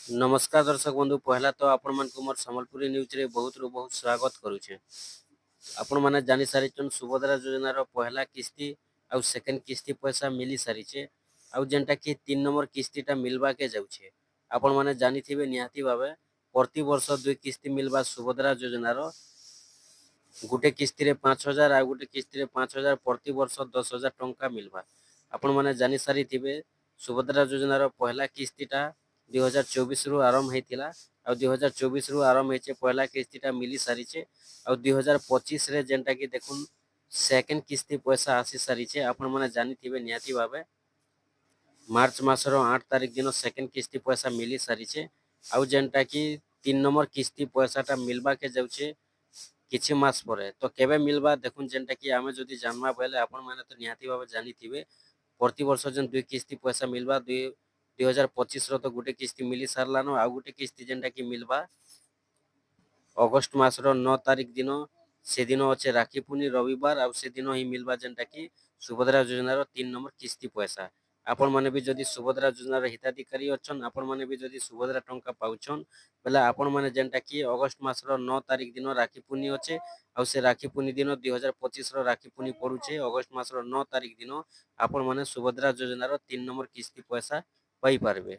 नमस्कार दर्शक बंधु पहला तो आपण मन को मोर संबलपुरी न्यूज रे बहुत रु बहुत स्वागत करूछे। आपण माने जानि सारिछन सुभद्रा योजना रो पहला किस्ती आउ सेकंड किस्ती पैसा मिली सारिछे। आउ जेनटा कि 3 नंबर किस्तीटा मिलबा के जाउछे। आपण माने जानिथिबे निहाती भाबे प्रति वर्ष दुई किस्ती मिलबा सुभद्रा योजना रो गुटे किस्ती रे 5,000 आ गुटे किस्ती रे 5,000 प्रति वर्ष 10,000 टंका मिलबा। आपण माने जानि सारिथिबे सुभद्रा योजना रो पहला किस्तीटा 2024 रु आरंभ हेतिला आ 2024 रु आरंभ हेचे पहला किस्तीटा मिली सारिछे आ 2025 रे जेनटा कि देखुन सेकंड किस्ती पैसा आसी सारिछे। आपण माने जानिथिबे निहाती भाबे मार्च मासर 8 तारिख दिन सेकंड किस्ती पैसा मिली सारिछे। आउ जेनटा कि 3 नंबर किस्ती पैसाटा मिलबा के जाउछे किछि मास परे। तो केबे मिलबा देखुन जेनटा कि आमे जदि जानबा बेले आपण माने तो निहाती भाबे जानिथिबे प्रति वर्ष जेन दुई किस्ती पैसा मिलबा 2025 रो तो गुटे किस्ती मिली सारलानो आ गुटे किस्ती जेनटा कि मिलबा अगस्त मासर 9 तारिख दिन से दिन अच्छे राखी पूर्णी रविवार आ से दिन ही मिलबा जेनटा कि सुभद्रा योजनार 3 नंबर किस्ती पैसा। आपण माने भी जदि सुभद्रा योजनार हिताधिकारी अछन आपण माने भी जदि सुभद्रा टंका पाउछन बेले आपण माने जेनटा कि अगस्त मासर 9 तारिख दिन राखी पूर्णी अच्छे आ से राखी पूर्णी दिन 2025 रो राखी पूर्णी पड़ुछे अगस्त मासर 9 तारिख दिन आपण माने सुभद्रा योजनार 3 नंबर किस्ती पैसा पाई पारबे।